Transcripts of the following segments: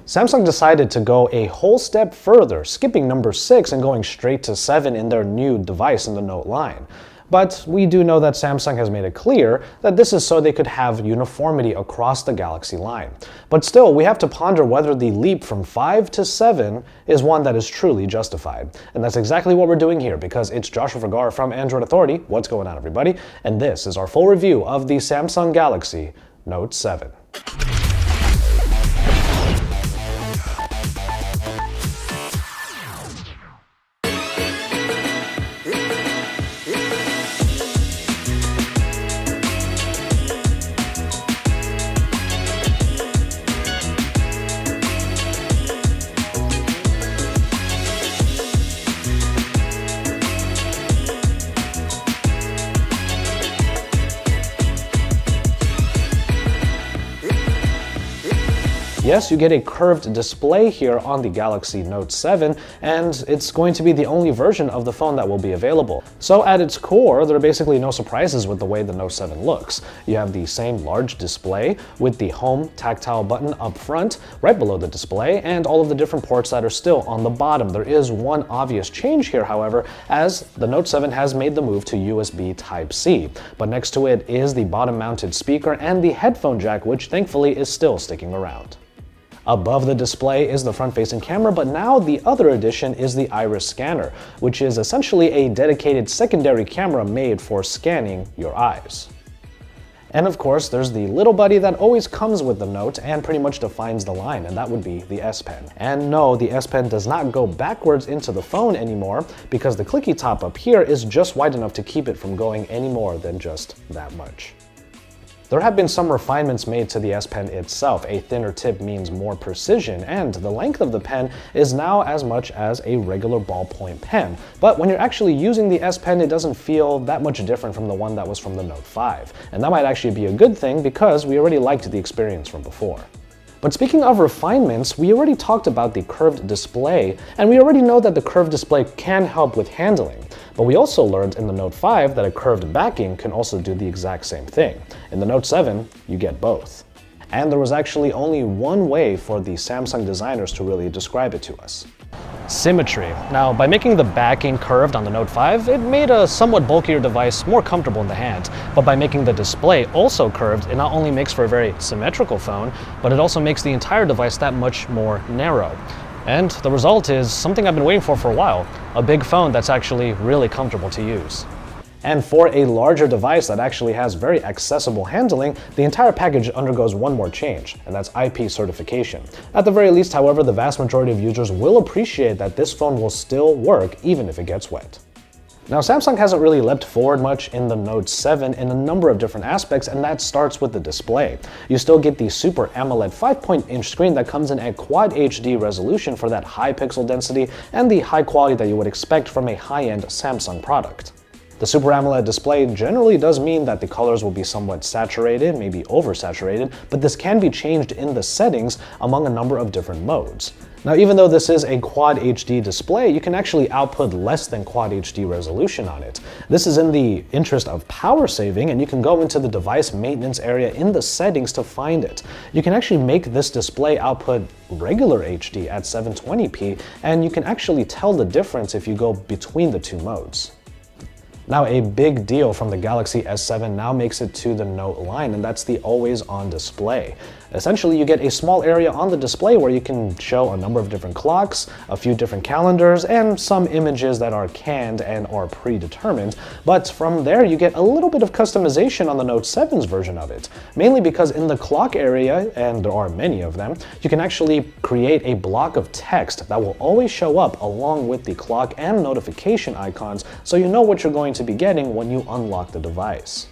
Samsung decided to go a whole step further, skipping number 6 and going straight to 7 in their new device in the Note line. But we do know that Samsung has made it clear that this is so they could have uniformity across the Galaxy line. But still, we have to ponder whether the leap from 5 to 7 is one that is truly justified. And that's exactly what we're doing here, because it's Joshua Vergara from Android Authority. What's going on, everybody? And this is our full review of the Samsung Galaxy Note 7. Yes, you get a curved display here on the Galaxy Note 7, and it's going to be the only version of the phone that will be available. So at its core, there are basically no surprises with the way the Note 7 looks. You have the same large display with the home tactile button up front, right below the display, and all of the different ports that are still on the bottom. There is one obvious change here, however, as the Note 7 has made the move to USB Type-C. But next to it is the bottom-mounted speaker and the headphone jack, which thankfully is still sticking around. Above the display is the front-facing camera, but now the other addition is the iris scanner, which is essentially a dedicated secondary camera made for scanning your eyes. And of course, there's the little buddy that always comes with the Note and pretty much defines the line, and that would be the S Pen. And no, the S Pen does not go backwards into the phone anymore, because the clicky top up here is just wide enough to keep it from going any more than just that much. There have been some refinements made to the S Pen itself. A thinner tip means more precision, and the length of the pen is now as much as a regular ballpoint pen. But when you're actually using the S Pen, it doesn't feel that much different from the one that was from the Note 5. And that might actually be a good thing, because we already liked the experience from before. But speaking of refinements, we already talked about the curved display, and we already know that the curved display can help with handling. But we also learned in the Note 5 that a curved backing can also do the exact same thing. In the Note 7, you get both. And there was actually only one way for the Samsung designers to really describe it to us. Symmetry. Now, by making the backing curved on the Note 5, it made a somewhat bulkier device more comfortable in the hand. But by making the display also curved, it not only makes for a very symmetrical phone, but it also makes the entire device that much more narrow. And the result is something I've been waiting for a while, a big phone that's actually really comfortable to use. And for a larger device that actually has very accessible handling, the entire package undergoes one more change, and that's IP certification. At the very least, however, the vast majority of users will appreciate that this phone will still work even if it gets wet. Now, Samsung hasn't really leapt forward much in the Note 7 in a number of different aspects, and that starts with the display. You still get the Super AMOLED 5-point-inch screen that comes in at Quad HD resolution for that high pixel density and the high quality that you would expect from a high-end Samsung product. The Super AMOLED display generally does mean that the colors will be somewhat saturated, maybe oversaturated, but this can be changed in the settings among a number of different modes. Now, even though this is a Quad HD display, you can actually output less than Quad HD resolution on it. This is in the interest of power saving, and you can go into the device maintenance area in the settings to find it. You can actually make this display output regular HD at 720p, and you can actually tell the difference if you go between the two modes. Now, a big deal from the Galaxy S7 now makes it to the Note line, and that's the always-on display. Essentially, you get a small area on the display where you can show a number of different clocks, a few different calendars, and some images that are canned and are predetermined. But from there, you get a little bit of customization on the Note 7's version of it, mainly because in the clock area, and there are many of them, you can actually create a block of text that will always show up along with the clock and notification icons, so you know what you're going to be getting when you unlock the device.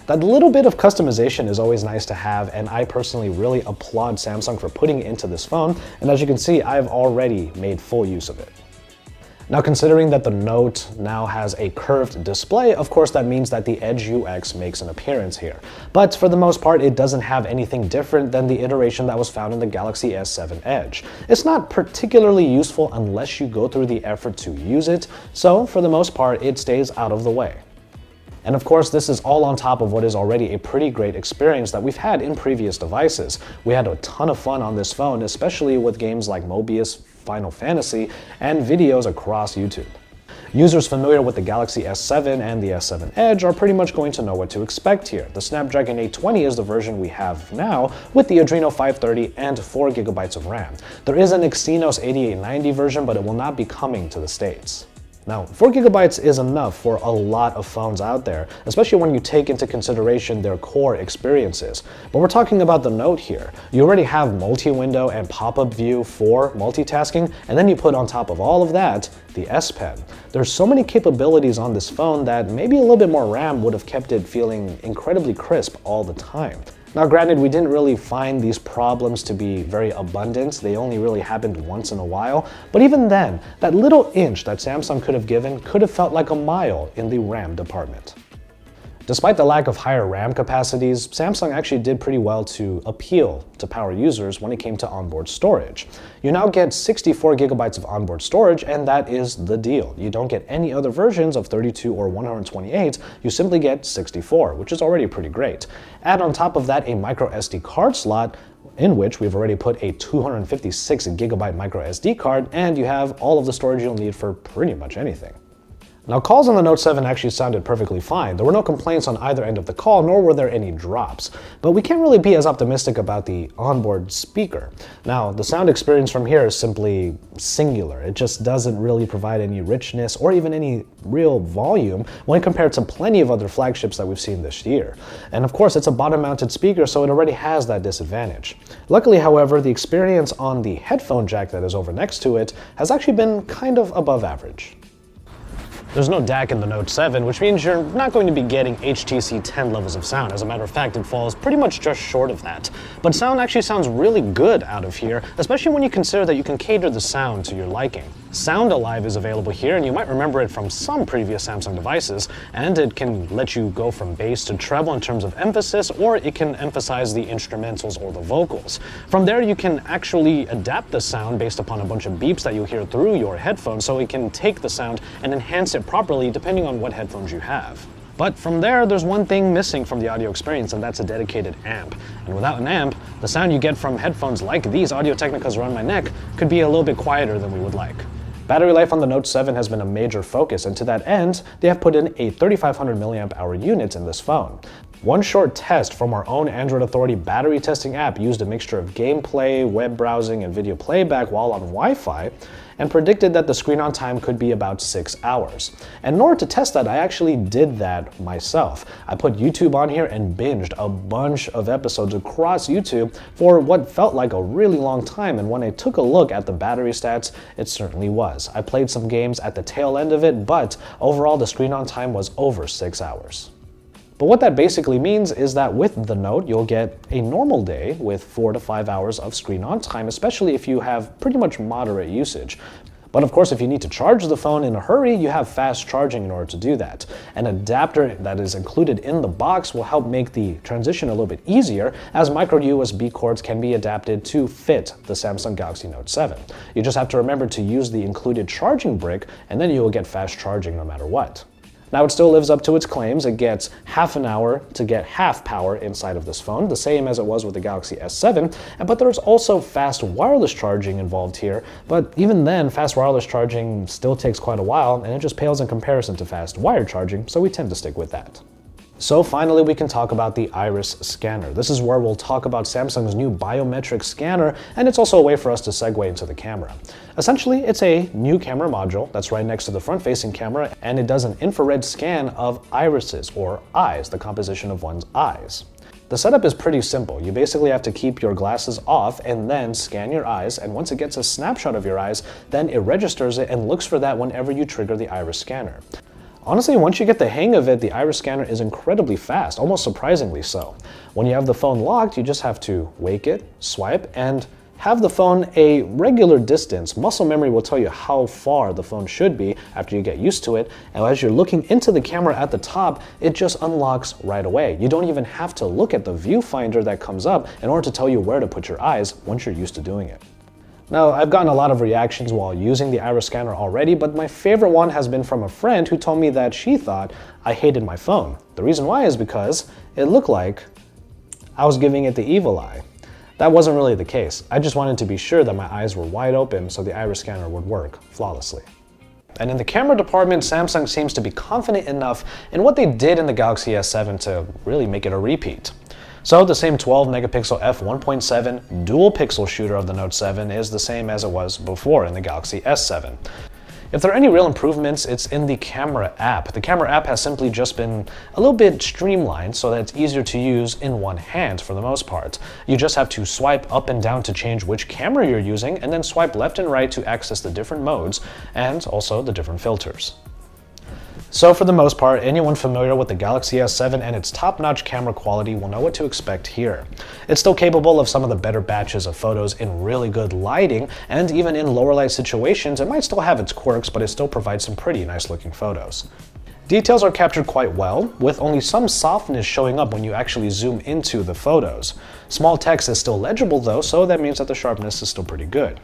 That little bit of customization is always nice to have, and I personally really applaud Samsung for putting it into this phone, and as you can see, I've already made full use of it. Now, considering that the Note now has a curved display, of course that means that the Edge UX makes an appearance here. But for the most part, it doesn't have anything different than the iteration that was found in the Galaxy S7 Edge. It's not particularly useful unless you go through the effort to use it, so for the most part, it stays out of the way. And of course, this is all on top of what is already a pretty great experience that we've had in previous devices. We had a ton of fun on this phone, especially with games like Mobius, Final Fantasy, and videos across YouTube. Users familiar with the Galaxy S7 and the S7 Edge are pretty much going to know what to expect here. The Snapdragon 820 is the version we have now, with the Adreno 530 and 4GB of RAM. There is an Exynos 8890 version, but it will not be coming to the States. Now, 4GB is enough for a lot of phones out there, especially when you take into consideration their core experiences. But we're talking about the Note here. You already have multi-window and pop-up view for multitasking, and then you put on top of all of that the S Pen. There's so many capabilities on this phone that maybe a little bit more RAM would have kept it feeling incredibly crisp all the time. Now granted, we didn't really find these problems to be very abundant. They only really happened once in a while. But even then, that little inch that Samsung could have given could have felt like a mile in the RAM department. Despite the lack of higher RAM capacities, Samsung actually did pretty well to appeal to power users when it came to onboard storage. You now get 64GB of onboard storage, and that is the deal. You don't get any other versions of 32 or 128, you simply get 64, which is already pretty great. Add on top of that a micro SD card slot, in which we've already put a 256GB micro SD card, and you have all of the storage you'll need for pretty much anything. Now, calls on the Note 7 actually sounded perfectly fine. There were no complaints on either end of the call, nor were there any drops. But we can't really be as optimistic about the onboard speaker. Now, the sound experience from here is simply singular. It just doesn't really provide any richness or even any real volume when compared to plenty of other flagships that we've seen this year. And of course, it's a bottom-mounted speaker, so it already has that disadvantage. Luckily, however, the experience on the headphone jack that is over next to it has actually been kind of above average. There's no DAC in the Note 7, which means you're not going to be getting HTC 10 levels of sound. As a matter of fact, it falls pretty much just short of that. But sound actually sounds really good out of here, especially when you consider that you can cater the sound to your liking. Sound Alive is available here, and you might remember it from some previous Samsung devices, and it can let you go from bass to treble in terms of emphasis, or it can emphasize the instrumentals or the vocals. From there, you can actually adapt the sound based upon a bunch of beeps that you hear through your headphones, so it can take the sound and enhance it properly depending on what headphones you have. But from there, there's one thing missing from the audio experience, and that's a dedicated amp. And without an amp, the sound you get from headphones like these Audio-Technicas around my neck could be a little bit quieter than we would like. Battery life on the Note 7 has been a major focus, and to that end, they have put in a 3500 mAh unit in this phone. One short test from our own Android Authority battery testing app used a mixture of gameplay, web browsing, and video playback while on Wi-Fi, and predicted that the screen on time could be about 6 hours. And in order to test that, I actually did that myself. I put YouTube on here and binged a bunch of episodes across YouTube for what felt like a really long time, and when I took a look at the battery stats, it certainly was. I played some games at the tail end of it, but overall the screen on time was over 6 hours. But what that basically means is that with the Note, you'll get a normal day with 4 to 5 hours of screen on time, especially if you have pretty much moderate usage. But of course, if you need to charge the phone in a hurry, you have fast charging in order to do that. An adapter that is included in the box will help make the transition a little bit easier, as micro USB cords can be adapted to fit the Samsung Galaxy Note 7. You just have to remember to use the included charging brick, and then you will get fast charging no matter what. Now, it still lives up to its claims. It gets half an hour to get half power inside of this phone, the same as it was with the Galaxy S7, but there's also fast wireless charging involved here. But even then, fast wireless charging still takes quite a while, and it just pales in comparison to fast wired charging, so we tend to stick with that. So finally, we can talk about the Iris scanner. This is where we'll talk about Samsung's new biometric scanner, and it's also a way for us to segue into the camera. Essentially, it's a new camera module that's right next to the front-facing camera, and it does an infrared scan of irises, or eyes, the composition of one's eyes. The setup is pretty simple. You basically have to keep your glasses off and then scan your eyes, and once it gets a snapshot of your eyes, then it registers it and looks for that whenever you trigger the Iris scanner. Honestly, once you get the hang of it, the Iris scanner is incredibly fast, almost surprisingly so. When you have the phone locked, you just have to wake it, swipe, and have the phone a regular distance. Muscle memory will tell you how far the phone should be after you get used to it, and as you're looking into the camera at the top, it just unlocks right away. You don't even have to look at the viewfinder that comes up in order to tell you where to put your eyes once you're used to doing it. Now, I've gotten a lot of reactions while using the iris scanner already, but my favorite one has been from a friend who told me that she thought I hated my phone. The reason why is because it looked like I was giving it the evil eye. That wasn't really the case. I just wanted to be sure that my eyes were wide open so the iris scanner would work flawlessly. And in the camera department, Samsung seems to be confident enough in what they did in the Galaxy S7 to really make it a repeat. So the same 12 megapixel f1.7 dual pixel shooter of the Note 7 is the same as it was before in the Galaxy S7. If there are any real improvements, it's in the camera app. The camera app has simply just been a little bit streamlined so that it's easier to use in one hand for the most part. You just have to swipe up and down to change which camera you're using, and then swipe left and right to access the different modes and also the different filters. So for the most part, anyone familiar with the Galaxy S7 and its top-notch camera quality will know what to expect here. It's still capable of some of the better batches of photos in really good lighting, and even in lower light situations, it might still have its quirks, but it still provides some pretty nice looking photos. Details are captured quite well, with only some softness showing up when you actually zoom into the photos. Small text is still legible though, so that means that the sharpness is still pretty good.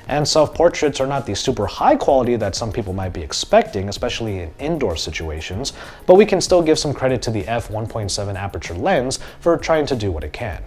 And self-portraits are not the super high quality that some people might be expecting, especially in indoor situations, but we can still give some credit to the f1.7 aperture lens for trying to do what it can.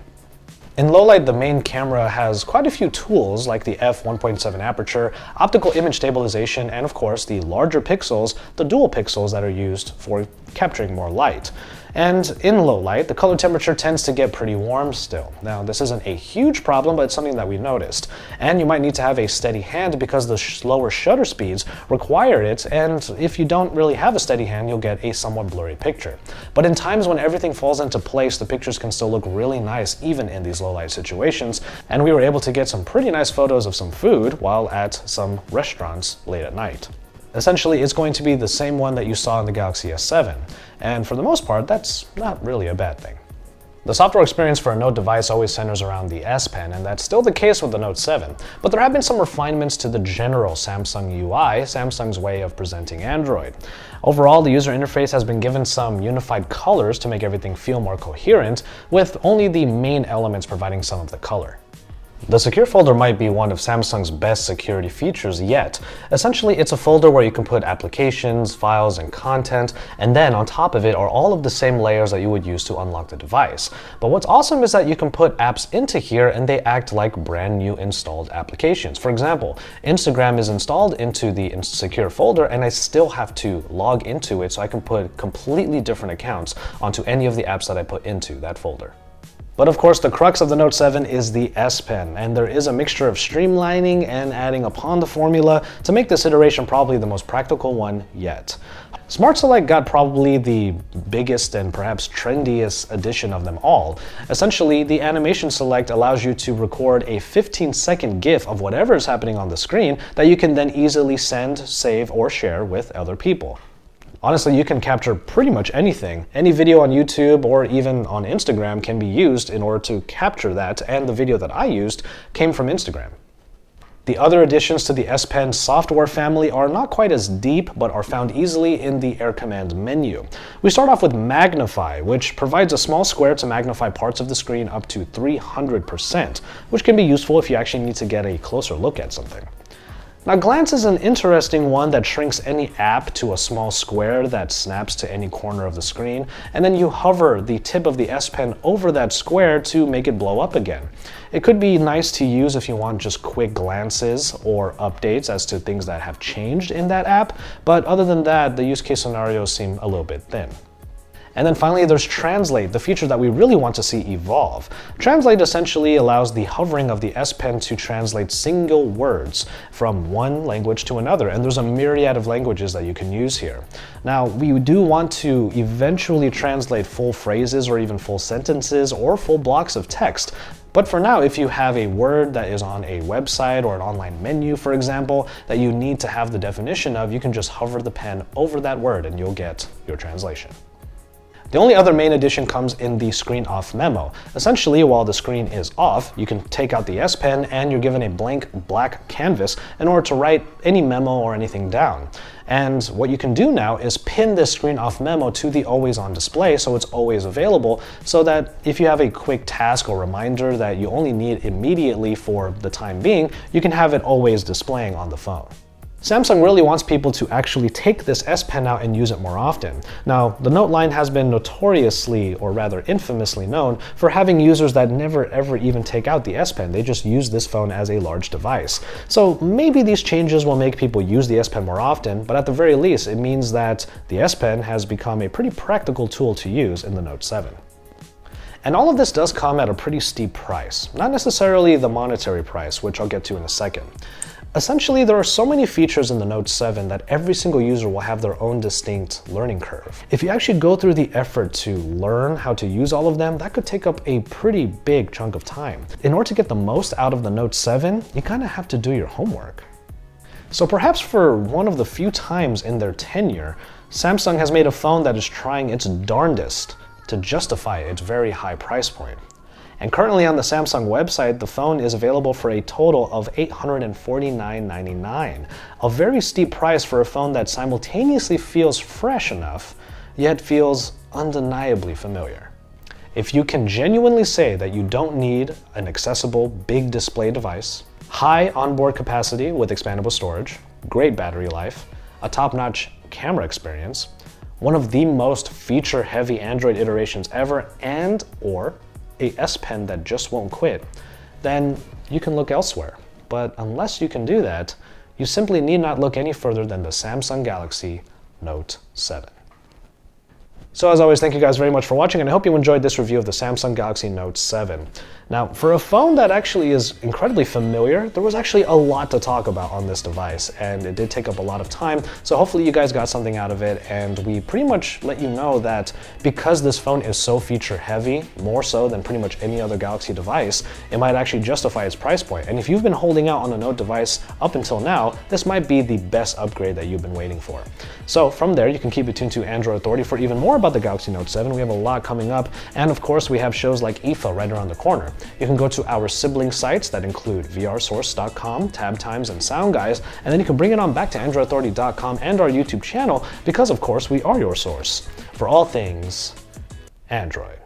In low light, the main camera has quite a few tools like the f1.7 aperture, optical image stabilization, and of course the larger pixels, the dual pixels that are used for capturing more light. And in low light, the color temperature tends to get pretty warm still. Now, this isn't a huge problem, but it's something that we noticed. And you might need to have a steady hand because the slower shutter speeds require it, and if you don't really have a steady hand, you'll get a somewhat blurry picture. But in times when everything falls into place, the pictures can still look really nice even in these low light situations, and we were able to get some pretty nice photos of some food while at some restaurants late at night. Essentially, it's going to be the same one that you saw in the Galaxy S7, and for the most part, that's not really a bad thing. The software experience for a Note device always centers around the S Pen, and that's still the case with the Note 7, but there have been some refinements to the general Samsung UI, Samsung's way of presenting Android. Overall, the user interface has been given some unified colors to make everything feel more coherent, with only the main elements providing some of the color. The Secure folder might be one of Samsung's best security features yet. Essentially, it's a folder where you can put applications, files, and content, and then on top of it are all of the same layers that you would use to unlock the device. But what's awesome is that you can put apps into here and they act like brand new installed applications. For example, Instagram is installed into the Secure folder and I still have to log into it so I can put completely different accounts onto any of the apps that I put into that folder. But of course, the crux of the Note 7 is the S Pen, and there is a mixture of streamlining and adding upon the formula to make this iteration probably the most practical one yet. Smart Select got probably the biggest and perhaps trendiest addition of them all. Essentially, the Animation Select allows you to record a 15-second GIF of whatever is happening on the screen that you can then easily send, save, or share with other people. Honestly, you can capture pretty much anything. Any video on YouTube or even on Instagram can be used in order to capture that, and the video that I used came from Instagram. The other additions to the S Pen software family are not quite as deep, but are found easily in the Air Command menu. We start off with Magnify, which provides a small square to magnify parts of the screen up to 300%, which can be useful if you actually need to get a closer look at something. Now, Glance is an interesting one that shrinks any app to a small square that snaps to any corner of the screen, and then you hover the tip of the S Pen over that square to make it blow up again. It could be nice to use if you want just quick glances or updates as to things that have changed in that app, but other than that, the use case scenarios seem a little bit thin. And then finally, there's Translate, the feature that we really want to see evolve. Translate essentially allows the hovering of the S Pen to translate single words from one language to another, and there's a myriad of languages that you can use here. Now, we do want to eventually translate full phrases or even full sentences or full blocks of text. But for now, if you have a word that is on a website or an online menu, for example, that you need to have the definition of, you can just hover the pen over that word and you'll get your translation. The only other main addition comes in the screen off memo. Essentially, while the screen is off, you can take out the S Pen and you're given a blank black canvas in order to write any memo or anything down. And what you can do now is pin this screen off memo to the always on display so it's always available, so that if you have a quick task or reminder that you only need immediately for the time being, you can have it always displaying on the phone. Samsung really wants people to actually take this S Pen out and use it more often. Now, the Note line has been notoriously, or rather infamously known, for having users that never ever even take out the S Pen. They just use this phone as a large device. So maybe these changes will make people use the S Pen more often, but at the very least, it means that the S Pen has become a pretty practical tool to use in the Note 7. And all of this does come at a pretty steep price. Not necessarily the monetary price, which I'll get to in a second. Essentially, there are so many features in the Note 7 that every single user will have their own distinct learning curve. If you actually go through the effort to learn how to use all of them, that could take up a pretty big chunk of time. In order to get the most out of the Note 7, you kind of have to do your homework. So perhaps for one of the few times in their tenure, Samsung has made a phone that is trying its darndest to justify its very high price point. And currently on the Samsung website, the phone is available for a total of $849.99, a very steep price for a phone that simultaneously feels fresh enough, yet feels undeniably familiar. If you can genuinely say that you don't need an accessible big display device, high onboard capacity with expandable storage, great battery life, a top-notch camera experience, one of the most feature-heavy Android iterations ever, and/or a S Pen that just won't quit, then you can look elsewhere. But unless you can do that, you simply need not look any further than the Samsung Galaxy Note 7. So as always, thank you guys very much for watching, and I hope you enjoyed this review of the Samsung Galaxy Note 7. Now, for a phone that actually is incredibly familiar, there was actually a lot to talk about on this device, and it did take up a lot of time, so hopefully you guys got something out of it, and we pretty much let you know that because this phone is so feature heavy, more so than pretty much any other Galaxy device, it might actually justify its price point. And if you've been holding out on a Note device up until now, this might be the best upgrade that you've been waiting for. So from there, you can keep it tuned to Android Authority for even more about the Galaxy Note 7. We have a lot coming up, and of course we have shows like IFA right around the corner. You can go to our sibling sites that include vrsource.com, Tab Times, and Sound Guys, and then you can bring it on back to AndroidAuthority.com and our YouTube channel, because of course we are your source for all things Android.